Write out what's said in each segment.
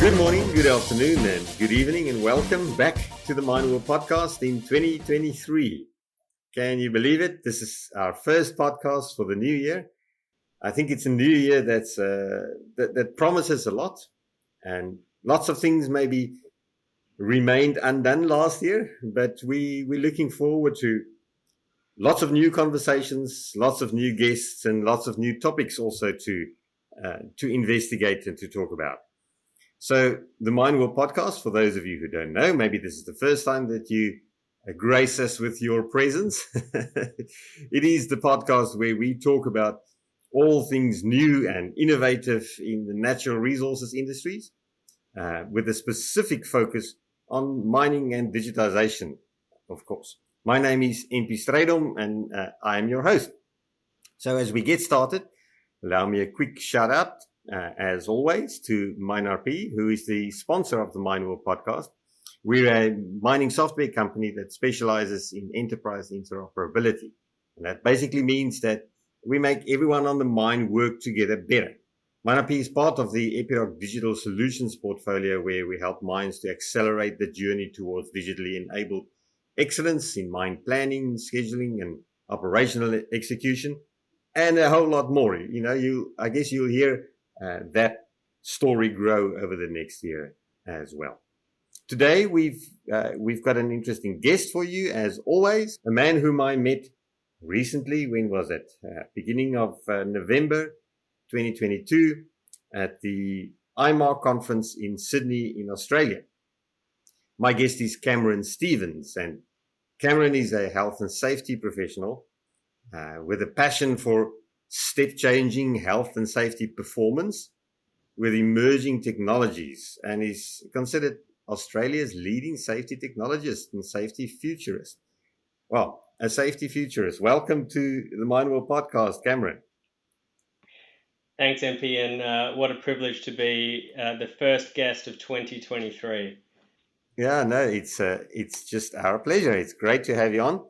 Good morning, good afternoon, and good evening, and welcome back to the Mind World Podcast in 2023. Can you believe it? This is our first podcast for the new year. I think it's a new year that promises a lot, and lots of things maybe remained undone last year, but we're looking forward to lots of new conversations, lots of new guests, and lots of new topics also to investigate and to talk about. So the Mind World Podcast, for those of you who don't know, maybe this is the first time that you grace us with your presence. It is the podcast where we talk about all things new and innovative in the natural resources industries, with a specific focus on mining and digitization, of course. My name is MP and I am your host. So as we get started, allow me a quick shout out, as always, to MineRP, who is the sponsor of the Mine World Podcast. We're a mining software company that specializes in enterprise interoperability. And that basically means that we make everyone on the mine work together better. MineRP is part of the Epiroc Digital Solutions portfolio, where we help mines to accelerate the journey towards digitally enabled excellence in mine planning, scheduling, and operational execution, and a whole lot more. I guess you'll hear that story grow over the next year as well. Today, we've got an interesting guest for you, as always, a man whom I met recently. When was it? Beginning of November 2022 at the IMAR conference in Sydney in Australia. My guest is Cameron Stevens, and Cameron is a health and safety professional with a passion for step-changing health and safety performance with emerging technologies, and is considered Australia's leading safety technologist and safety futurist. Well, a safety futurist. Welcome to the Mind World Podcast, Cameron. Thanks, MP, and what a privilege to be the first guest of 2023. Yeah, no, it's just our pleasure. It's great to have you on.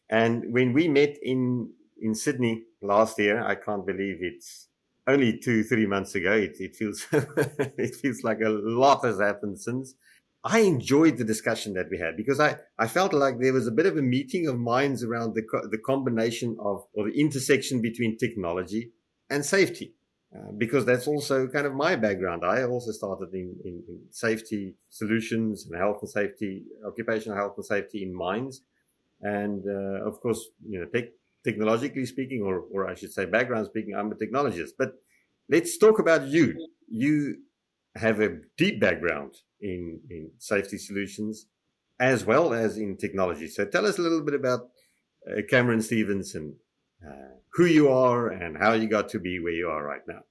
And when we met in Sydney last year, I can't believe it's only 2-3 months ago. It feels it feels like a lot has happened since. I enjoyed the discussion that we had, because I felt like there was a bit of a meeting of minds around the combination of, or the intersection between technology and safety. Because that's also kind of my background. I also started in safety solutions and health and safety, occupational health and safety in mines. And of course, technologically speaking, or I should say background speaking, I'm a technologist. But let's talk about you. You have a deep background in safety solutions as well as in technology. So tell us a little bit about Cameron Stevens and who you are and how you got to be where you are right now.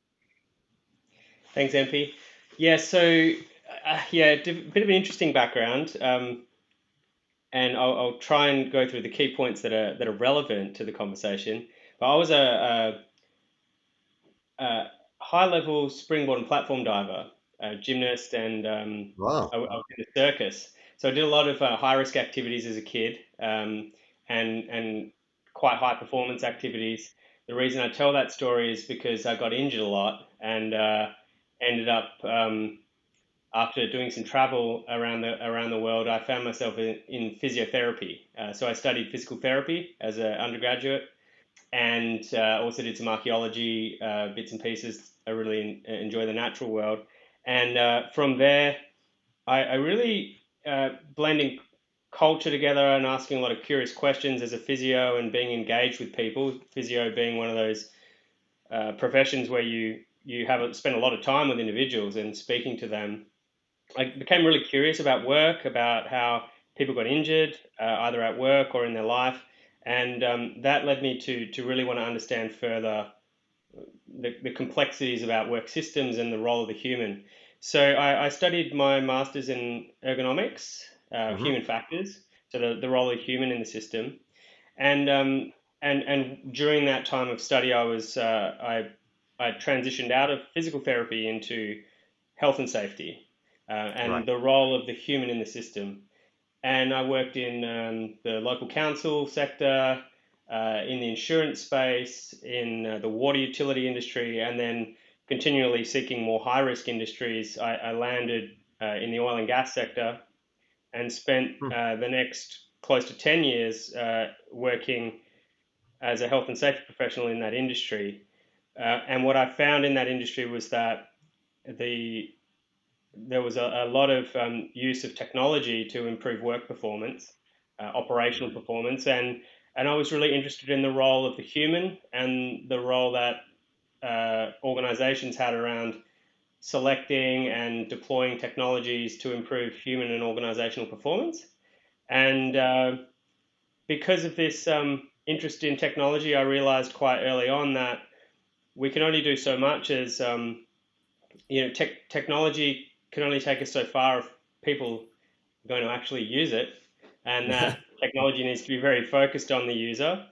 Thanks, MP. Yeah, so a bit of an interesting background, and I'll try and go through the key points that are relevant to the conversation. But I was a high-level springboard and platform diver, a gymnast, and Wow. I was in the circus. So I did a lot of high-risk activities as a kid, and quite high-performance activities. The reason I tell that story is because I got injured a lot and ended up, after doing some travel around the world, I found myself in physiotherapy. So I studied physical therapy as an undergraduate, and also did some archaeology bits and pieces. I really enjoy the natural world, and from there, I really blending culture together and asking a lot of curious questions as a physio and being engaged with people. Physio being one of those professions where you spend a lot of time with individuals and speaking to them. I became really curious about work, about how people got injured, either at work or in their life, and that led me to really want to understand further the complexities about work systems and the role of the human. So I studied my master's in ergonomics, human factors, so the role of human in the system, and during that time of study, I transitioned out of physical therapy into health and safety, and Right. the role of the human in the system. And I worked in the local council sector, in the insurance space, in the water utility industry, and then continually seeking more high-risk industries, I landed in the oil and gas sector and spent the next close to 10 years working as a health and safety professional in that industry. And what I found in that industry was that there was a lot of use of technology to improve work performance, operational performance, and I was really interested in the role of the human and the role that organizations had around selecting and deploying technologies to improve human and organizational performance. And because of this interest in technology, I realized quite early on that we can only do so much as technology can only take us so far if people are going to actually use it, and that technology needs to be very focused on the user.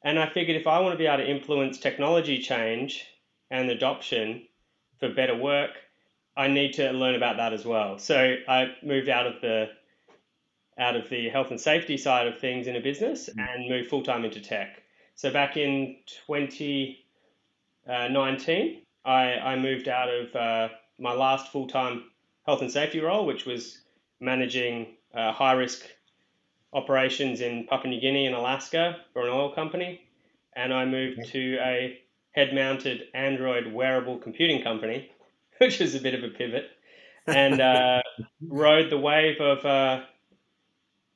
And I figured if I want to be able to influence technology change and adoption for better work, I need to learn about that as well. So I moved out of the health and safety side of things in a business and moved full-time into tech. So back in 2019, I moved out of my last full-time health and safety role, which was managing high-risk operations in Papua New Guinea and Alaska for an oil company. And I moved to a head-mounted Android wearable computing company, which was a bit of a pivot, and rode the wave of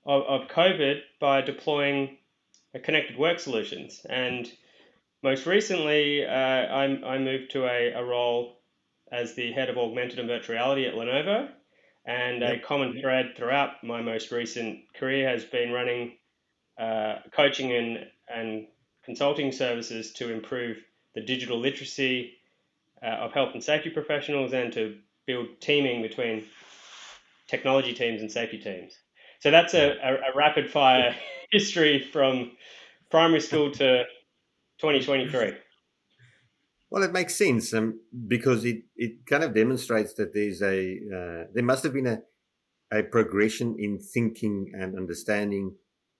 COVID by deploying connected work solutions. And most recently, I moved to a role as the head of augmented and virtual reality at Lenovo. And a common thread throughout my most recent career has been running coaching and consulting services to improve the digital literacy of health and safety professionals and to build teaming between technology teams and safety teams. So that's a rapid fire history from primary school to 2023. Well, it makes sense because it kind of demonstrates that there must have been a progression in thinking and understanding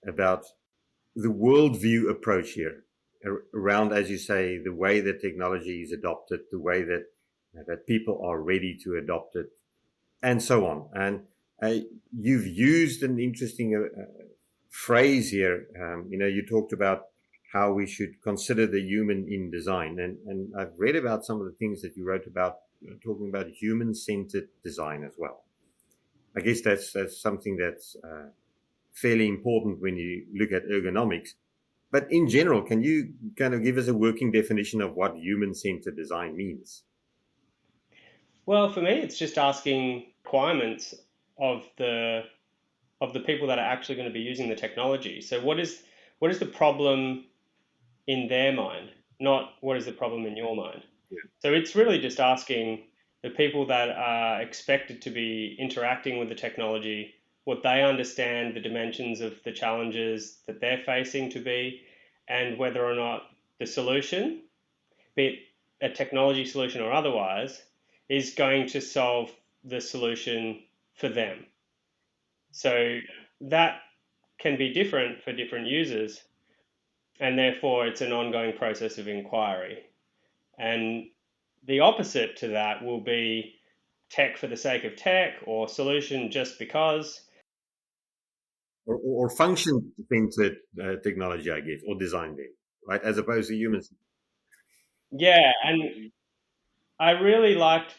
about the worldview approach here around, as you say, the way that technology is adopted, the way that people are ready to adopt it, and so on. And you've used an interesting phrase here. You talked about how we should consider the human in design. And I've read about some of the things that you wrote about, talking about human-centered design as well. I guess that's something that's fairly important when you look at ergonomics. But in general, can you kind of give us a working definition of what human-centered design means? Well, for me, it's just asking requirements of the people that are actually going to be using the technology. So what is the problem in their mind, not what is the problem in your mind? Yeah. So it's really just asking the people that are expected to be interacting with the technology what they understand the dimensions of the challenges that they're facing to be, and whether or not the solution, be it a technology solution or otherwise, is going to solve the solution for them. So that can be different for different users, and therefore it's an ongoing process of inquiry. And the opposite to that will be tech for the sake of tech or solution just because. Or function-centered technology, I guess, or design there, right, as opposed to humans. Yeah, and I really liked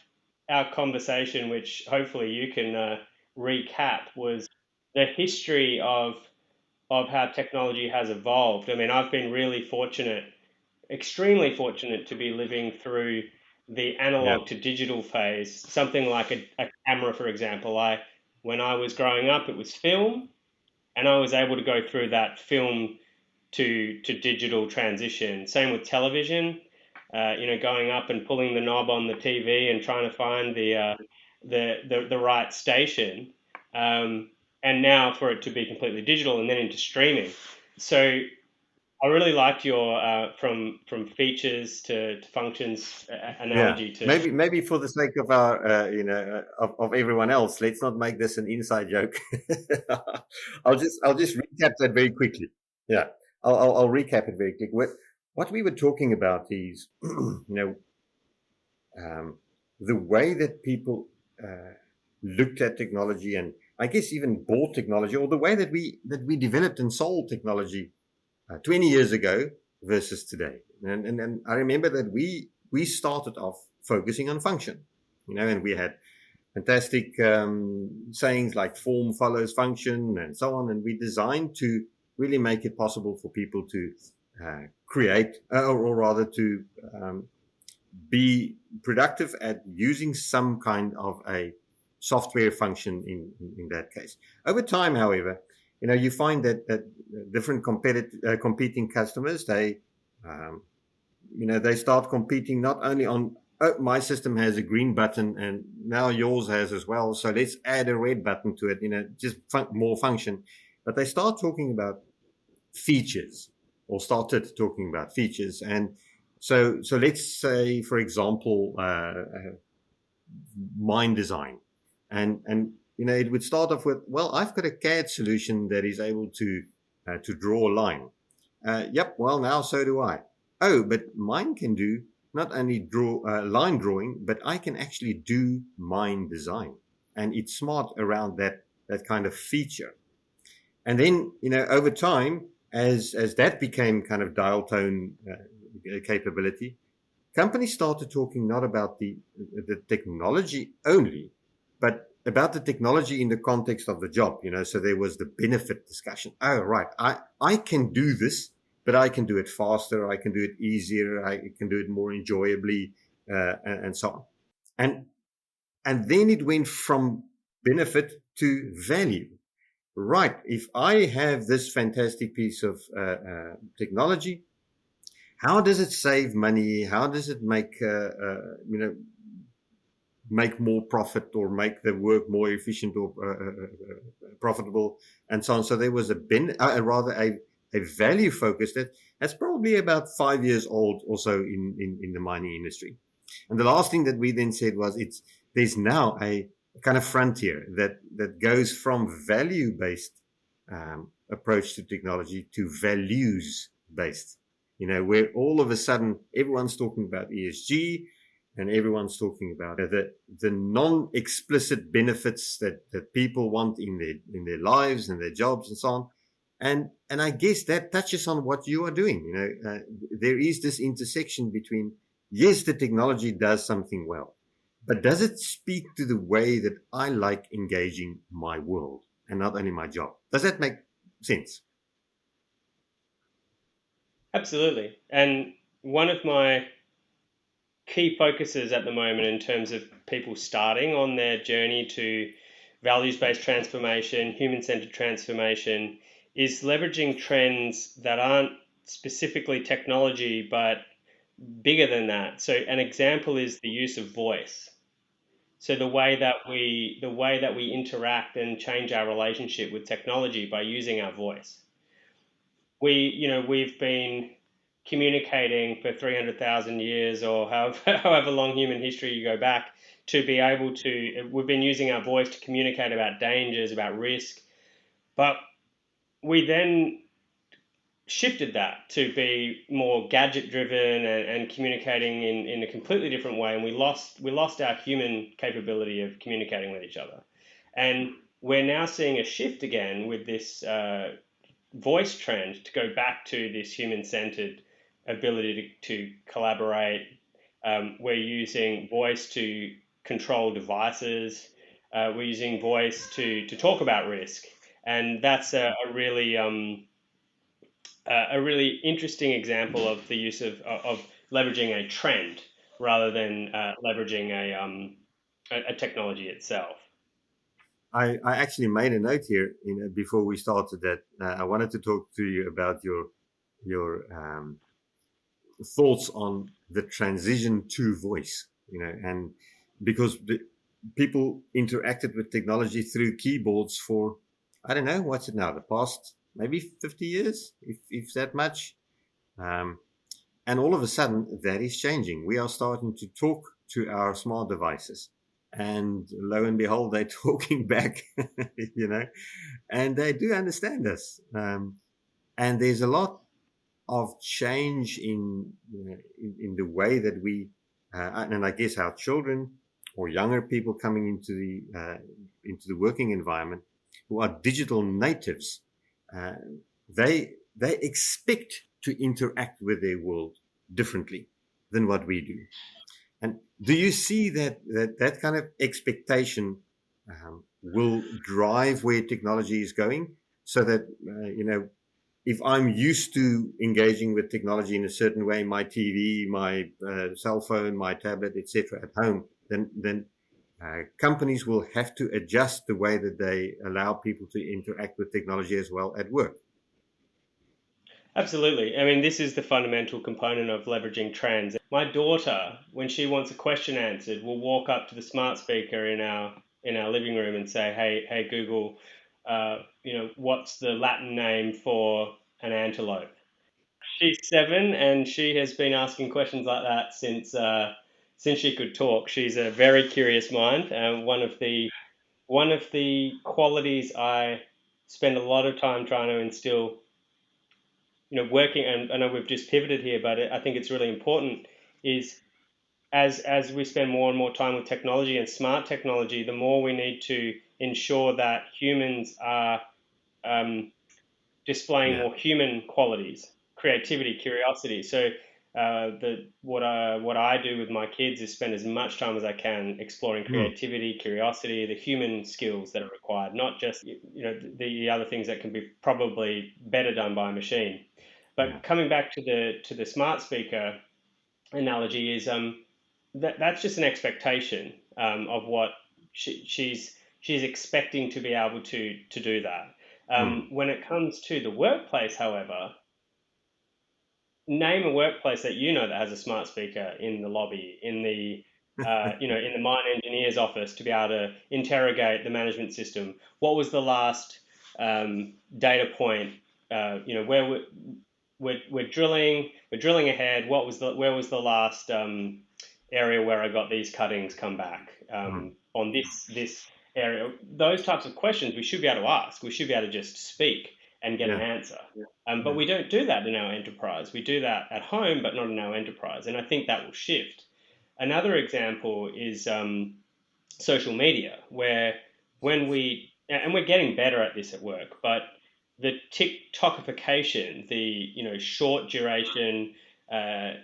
our conversation, which hopefully you can recap, was the history of how technology has evolved. I mean, I've been really fortunate, extremely fortunate to be living through the analog to digital phase. Something like a camera, for example. When I was growing up, it was film, and I was able to go through that film to digital transition. Same with television. Going up and pulling the knob on the TV and trying to find the right station, and now for it to be completely digital and then into streaming. So I really liked your from features to functions analogy. Yeah. Maybe for the sake of our of everyone else, let's not make this an inside joke. I'll just recap that very quickly. Yeah, I'll recap it very quickly. What we were talking about is the way that people looked at technology, and I guess even bought technology, or the way that we developed and sold technology 20 years ago versus today. And I remember that we started off focusing on function, and we had fantastic sayings like form follows function and so on. And we designed to really make it possible for people to create, or rather to be productive at using some kind of a software function in that case. Over time, however, you find that different competing customers, they start competing not only on, oh, my system has a green button and now yours has as well, so let's add a red button to it, just more function. But they start talking about features, or started talking about features. And so let's say, for example, mine design. And it would start off with, well, I've got a CAD solution that is able to draw a line. Yep, well, now so do I. Oh, but mine can do not only draw line drawing, but I can actually do mine design. And it's smart around that kind of feature. And then, over time, as that became kind of dial tone capability, companies started talking not about the technology only, but about the technology in the context of the job. So there was the benefit discussion. Oh, right, I can do this, but I can do it faster, I can do it easier, I can do it more enjoyably, and so on. And then it went from benefit to value. Right, if I have this fantastic piece of technology, how does it save money? How does it make make more profit, or make the work more efficient, or profitable, and so on? So there was a value focus that's probably about 5 years old also in the mining industry. And the last thing that we then said was, there's now a kind of frontier that goes from value-based approach to technology to values-based, where all of a sudden everyone's talking about ESG, and everyone's talking about the non-explicit benefits that people want in their lives and their jobs and so on. And I guess that touches on what you are doing. There is this intersection between, yes, the technology does something well, but does it speak to the way that I like engaging my world, and not only my job? Does that make sense? Absolutely. And one of my key focuses at the moment in terms of people starting on their journey to values-based transformation, human-centered transformation, is leveraging trends that aren't specifically technology, but bigger than that. So an example is the use of voice. So the way that we interact and change our relationship with technology by using our voice. We've been communicating for 300,000 years, or however long human history you go back, to be able to, we've been using our voice to communicate about dangers, about risk. But we then shifted that to be more gadget driven and communicating in a completely different way, and we lost our human capability of communicating with each other. And we're now seeing a shift again with this voice trend to go back to this human-centered ability to collaborate. We're using voice to control devices. We're using voice to talk about risk, and that's a really interesting example of the use of leveraging a trend rather than leveraging a technology itself. I actually made a note here before we started that I wanted to talk to you about your thoughts on the transition to voice, and because people interacted with technology through keyboards for, I don't know, what's it now, the past maybe 50 years, if that much. And all of a sudden, that is changing. We are starting to talk to our smart devices. And lo and behold, they're talking back, and they do understand us. And there's a lot of change in the way that we and I guess our children or younger people coming into the working environment who are digital natives, uh, they expect to interact with their world differently than what we do. And do you see that kind of expectation will drive where technology is going? So that if I'm used to engaging with technology in a certain way, my TV, my cell phone, my tablet, etc., at home, then companies will have to adjust the way that they allow people to interact with technology as well at work. Absolutely. I mean, this is the fundamental component of leveraging trends. My daughter, when she wants a question answered, will walk up to the smart speaker in our living room and say, "Hey Google, what's the Latin name for an antelope?" She's 7, and she has been asking questions like that since she could talk. She's a very curious mind, and one of the qualities I spend a lot of time trying to instill, working, and I know we've just pivoted here, but I think it's really important, is as we spend more and more time with technology and smart technology, the more we need to ensure that humans are displaying Yeah. more human qualities, creativity, curiosity. So what I do with my kids is spend as much time as I can exploring Mm. creativity, curiosity, the human skills that are required, not just the other things that can be probably better done by a machine. Yeah. But coming back to the smart speaker analogy is that's just an expectation of what she's expecting to be able to do that. Mm. When it comes to the workplace, however, name a workplace that that has a smart speaker in the lobby, in the in the mine engineer's office to be able to interrogate the management system. What was the last data point? Where we're drilling ahead. Where was the last area where I got these cuttings come back Mm. on this area? Those types of questions we should be able to ask. We should be able to just speak and get an Yeah. answer. But Yeah. we don't do that in our enterprise. We do that at home, but not in our enterprise. And I think that will shift. Another example is social media, where and we're getting better at this at work, but the TikTokification, the short duration,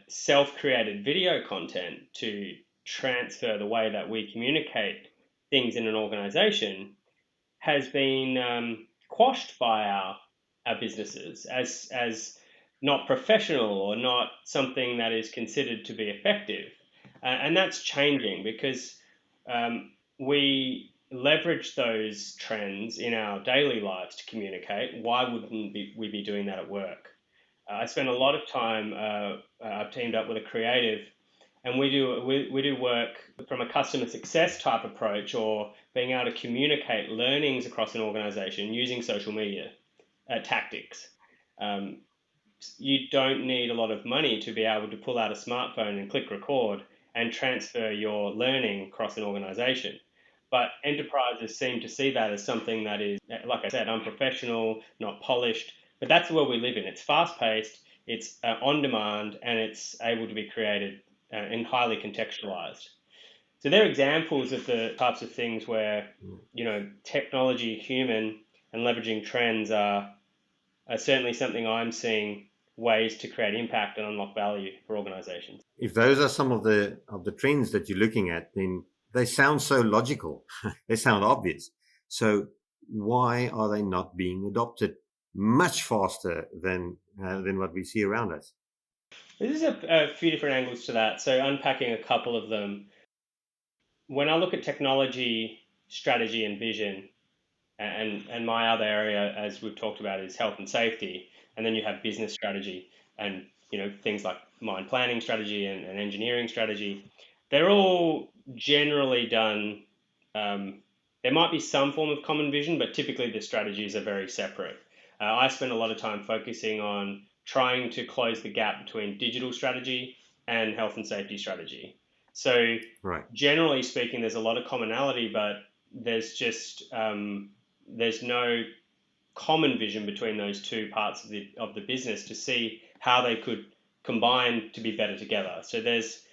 self-created video content to transfer the way that we communicate things in an organization has been quashed by our businesses as not professional or not something that is considered to be effective. And that's changing because we leverage those trends in our daily lives to communicate. Why wouldn't we be doing that at work? I spend a lot of time, I've teamed up with a creative, and we do work from a customer success type approach, or being able to communicate learnings across an organization using social media tactics. Um, you don't need a lot of money to be able to pull out a smartphone and click record and transfer your learning across an organization. But enterprises seem to see that as something that is, like I said, unprofessional, not polished. But that's the world we live in. It's fast paced, it's on demand, and it's able to be created and highly contextualized. So they're examples of the types of things where, technology, human, and leveraging trends are certainly something I'm seeing ways to create impact and unlock value for organizations. If those are some of the trends that you're looking at, then they sound so logical. They sound obvious. So why are they not being adopted much faster than what we see around us? There's a few different angles to that. So unpacking a couple of them. When I look at technology, strategy, and vision, and my other area, as we've talked about, is health and safety, and then you have business strategy and things like mine planning strategy and engineering strategy. They're all generally done. There might be some form of common vision, but typically the strategies are very separate. I spend a lot of time focusing on trying to close the gap between digital strategy and health and safety strategy. So Right. generally speaking, there's a lot of commonality, but there's no common vision between those two parts of the business to see how they could combine to be better together. So there's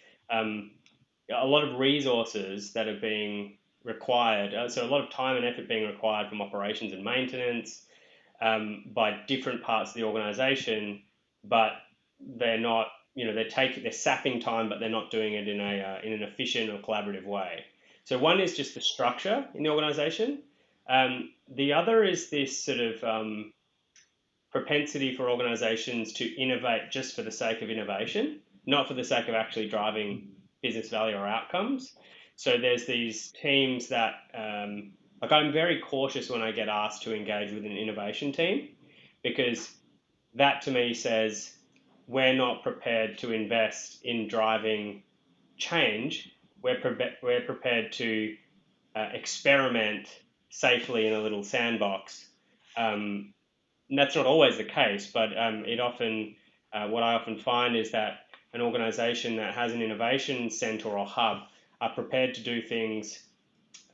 a lot of resources that are being required. So a lot of time and effort being required from operations and maintenance by different parts of the organization, but they're not, they're sapping time, but they're not doing it in an efficient or collaborative way. So one is just the structure in the organization. The other is this sort of propensity for organizations to innovate just for the sake of innovation, not for the sake of actually driving business value or outcomes. So there's these teams that, like, I'm very cautious when I get asked to engage with an innovation team, because that to me says we're not prepared to invest in driving change. We're prepared to experiment safely in a little sandbox. And that's not always the case, but what I often find is that an organization that has an innovation center or hub are prepared to do things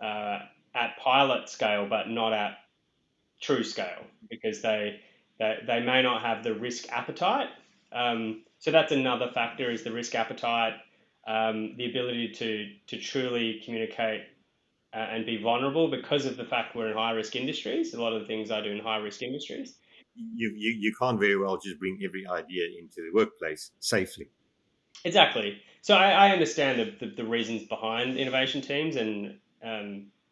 at pilot scale, but not at true scale, because they may not have the risk appetite. So that's another factor, is the risk appetite, the ability to truly communicate and be vulnerable, because of the fact we're in high risk industries. A lot of the things I do in high risk industries. You can't very well just bring every idea into the workplace safely. Exactly. So I understand the reasons behind innovation teams, and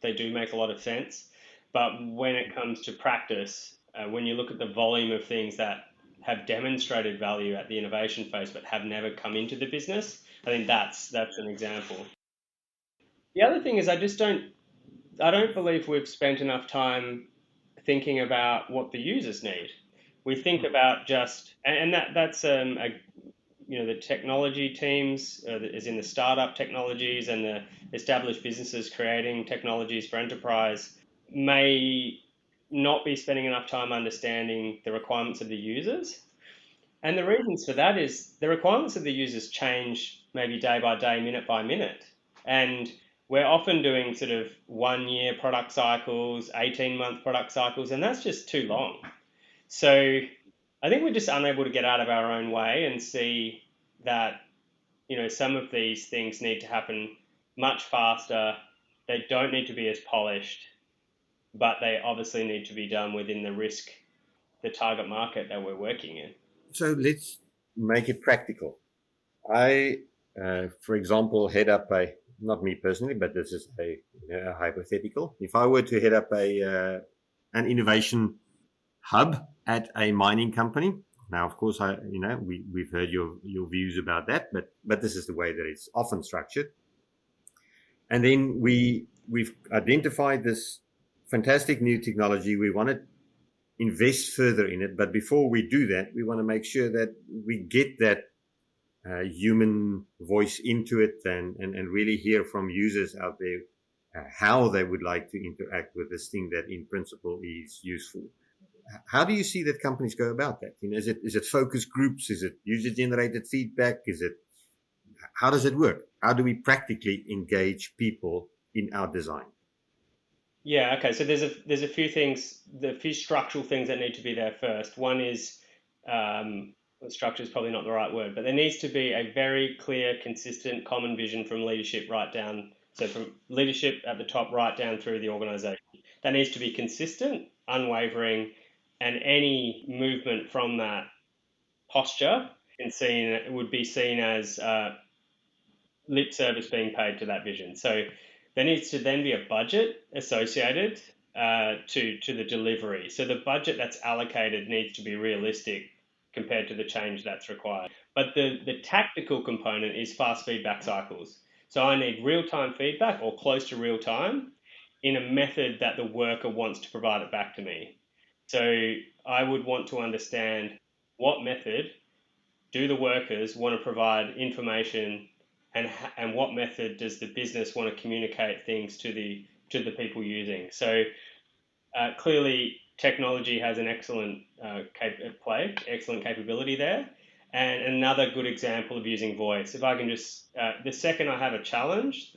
they do make a lot of sense. But when it comes to practice, when you look at the volume of things that have demonstrated value at the innovation phase but have never come into the business, I think that's an example. The other thing is, I don't believe we've spent enough time thinking about what the users need. We think about just, and that's the technology teams, as in the startup technologies and the established businesses creating technologies for enterprise, may not be spending enough time understanding the requirements of the users. And the reasons for that is the requirements of the users change maybe day by day, minute by minute. And we're often doing sort of 1 year product cycles, 18-month product cycles, and that's just too long. So I think we're just unable to get out of our own way and see that, some of these things need to happen much faster. They don't need to be as polished, but they obviously need to be done within the target market that we're working in. So let's make it practical. I, for example, head up not me personally, but this is a hypothetical. If I were to head up an innovation hub at a mining company, now of course we've heard your views about that, but this is the way that it's often structured. And then we've identified this fantastic new technology. We want to invest further in it, but before we do that, we want to make sure that we get that human voice into it, and really hear from users out there how they would like to interact with this thing that in principle is useful. How do you see that companies go about that? Is it focus groups? Is it user generated feedback? How does it work? How do we practically engage people in our design? Yeah, okay. So there's a few things, the few structural things that need to be there first. One is, structure is probably not the right word, but there needs to be a very clear, consistent, common vision from leadership right down. So from leadership at the top right down through the organization. That needs to be consistent, unwavering, and any movement from that posture would be seen as lip service being paid to that vision. So there needs to then be a budget associated to the delivery. So the budget that's allocated needs to be realistic compared to the change that's required. But the tactical component is fast feedback cycles. So I need real-time feedback, or close to real-time, in a method that the worker wants to provide it back to me. So I would want to understand, what method do the workers want to provide information, and what method does the business want to communicate things to the people using. So clearly technology has an excellent excellent capability there. And another good example of using voice, if I can just, the second I have a challenge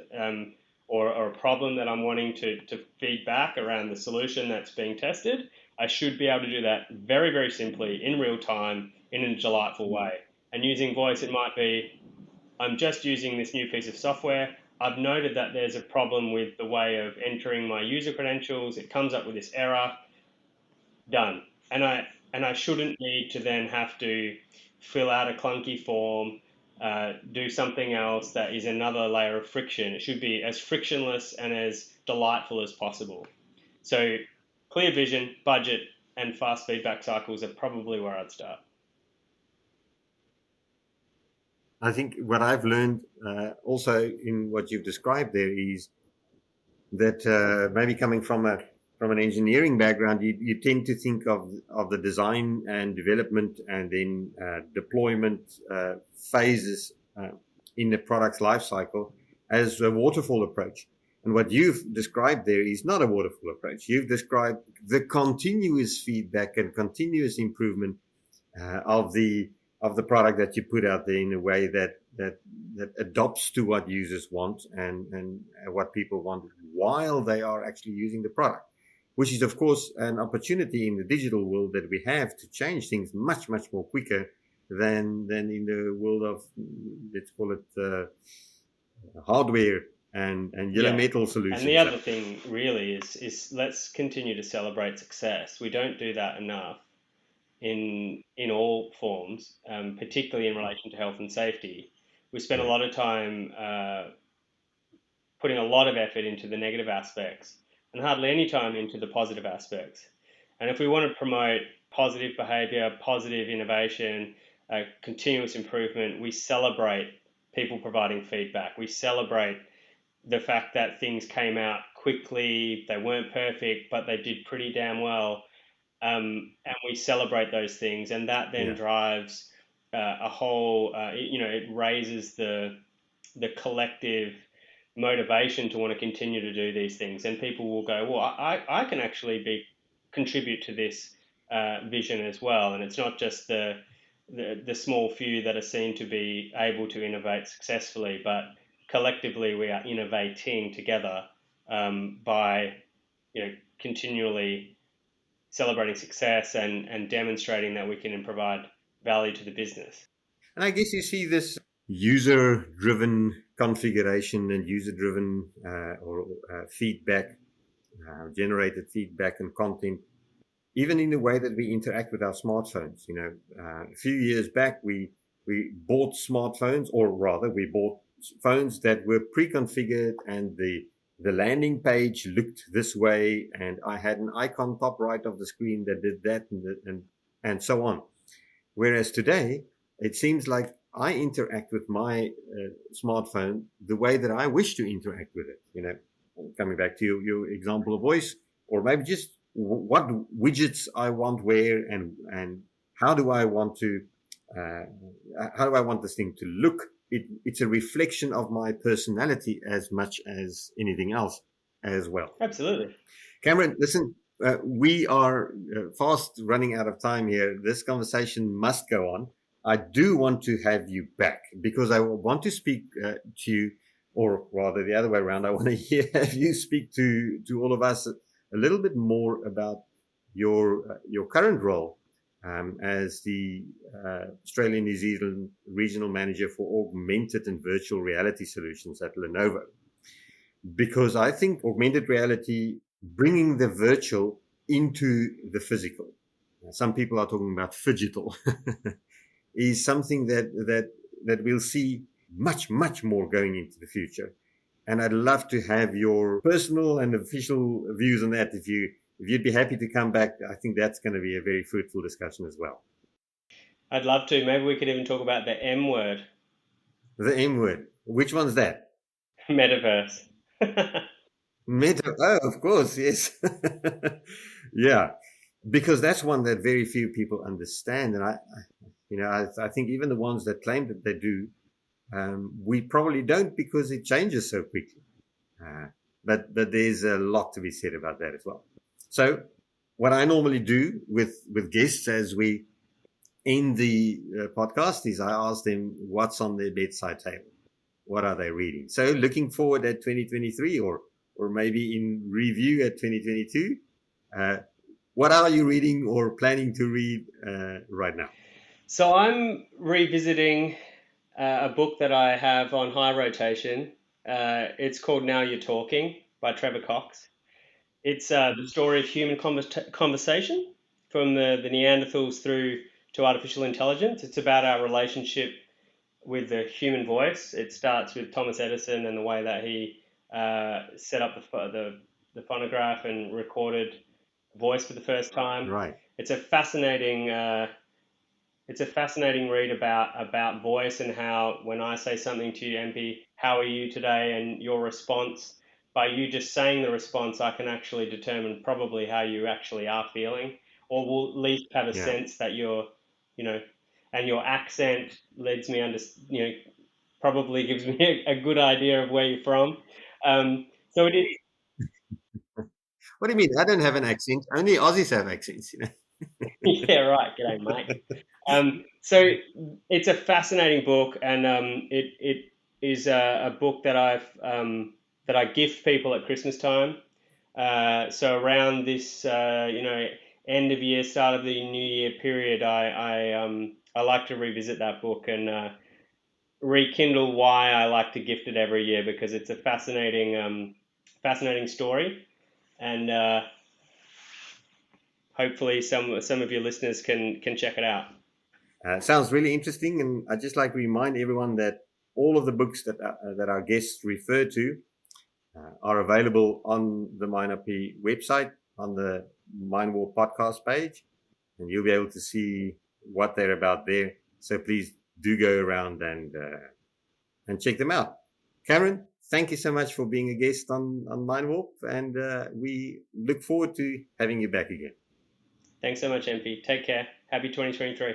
or a problem that I'm wanting to feed back around the solution that's being tested, I should be able to do that very, very simply in real time in a delightful way. And using voice, it might be, I'm just using this new piece of software. I've noted that there's a problem with the way of entering my user credentials. It comes up with this error. Done. And I shouldn't need to then have to fill out a clunky form, do something else that is another layer of friction. It should be as frictionless and as delightful as possible. So clear vision, budget, and fast feedback cycles are probably where I'd start. I think what I've learned also in what you've described there is that maybe coming from an engineering background, you tend to think of the design and development and then deployment phases in the product's life cycle as a waterfall approach. And what you've described there is not a waterfall approach. You've described the continuous feedback and continuous improvement of the product that you put out there in a way that adopts to what users want and what people want while they are actually using the product, which is of course an opportunity in the digital world that we have to change things much more quicker than in the world of, let's call it, hardware and yellow metal solutions. And the other thing really is let's continue to celebrate success. We don't do that enough in all forms, particularly in relation to health and safety. We spend a lot of time putting a lot of effort into the negative aspects and hardly any time into the positive aspects. And if we want to promote positive behavior, positive innovation, continuous improvement, we celebrate people providing feedback. We celebrate the fact that things came out quickly, they weren't perfect, but they did pretty damn well. And we celebrate those things, and that then drives a whole, it raises the collective motivation to want to continue to do these things. And people will go, well, I can actually contribute to this vision as well. And it's not just the small few that are seen to be able to innovate successfully, but collectively we are innovating together by continually celebrating success and demonstrating that we can provide value to the business. And I guess you see this user-driven configuration and user-driven feedback, generated feedback and content, even in the way that we interact with our smartphones. A few years back, we bought smartphones, or rather, we bought phones that were pre-configured, and the landing page looked this way, and I had an icon top right of the screen that did that, and so on. Whereas today, it seems like I interact with my smartphone the way that I wish to interact with it. Coming back to your example of voice, or maybe just what widgets I want where, and how do I want this thing to look. It's a reflection of my personality as much as anything else as well. Absolutely. Cameron, listen, we are fast running out of time here. This conversation must go on. I do want to have you back because I want to speak to you, or rather the other way around. I want to have you speak to all of us a little bit more about your current role as the Australian New Zealand Regional Manager for Augmented and Virtual Reality Solutions at Lenovo. Because I think augmented reality, bringing the virtual into the physical, some people are talking about phygital, is something that we'll see much more going into the future. And I'd love to have your personal and official views on that. If you'd be happy to come back, I think that's going to be a very fruitful discussion as well. I'd love to. Maybe we could even talk about the M word. The M word. Which one's that? Metaverse. Oh, of course, yes. Yeah, because that's one that very few people understand. And I think even the ones that claim that they do, we probably don't, because it changes so quickly. But there's a lot to be said about that as well. So what I normally do with guests as we end the podcast is I ask them what's on their bedside table. What are they reading? So looking forward at 2023 or maybe in review at 2022, what are you reading or planning to read right now? So I'm revisiting a book that I have on high rotation. It's called Now You're Talking by Trevor Cox. It's the story of human conversation from the Neanderthals through to artificial intelligence. It's about our relationship with the human voice. It starts with Thomas Edison and the way that he set up the phonograph and recorded voice for the first time. Right. It's a fascinating read about voice and how when I say something to you, MP, how are you today, and your response. By you just saying the response, I can actually determine probably how you actually are feeling, or will at least have a Yeah. sense that you're, you know, and your accent leads me under, probably gives me a good idea of where you're from. So it is. What do you mean? I don't have an accent. Only Aussies have accents, you know. Yeah, right. G'day, mate. So it's a fascinating book, and it is a book that that I gift people at Christmas time. So around this, end of year, start of the new year period, I like to revisit that book and rekindle why I like to gift it every year, because it's a fascinating story, and hopefully some of your listeners can check it out. Sounds really interesting, and I'd just like to remind everyone that all of the books that our guests refer to are available on the MindUP website on the Mindwar podcast page, and you'll be able to see what they're about there. So please do go around and check them out. Cameron, thank you so much for being a guest on Mindwarp, and we look forward to having you back again. Thanks so much, MP. Take care. Happy 2023.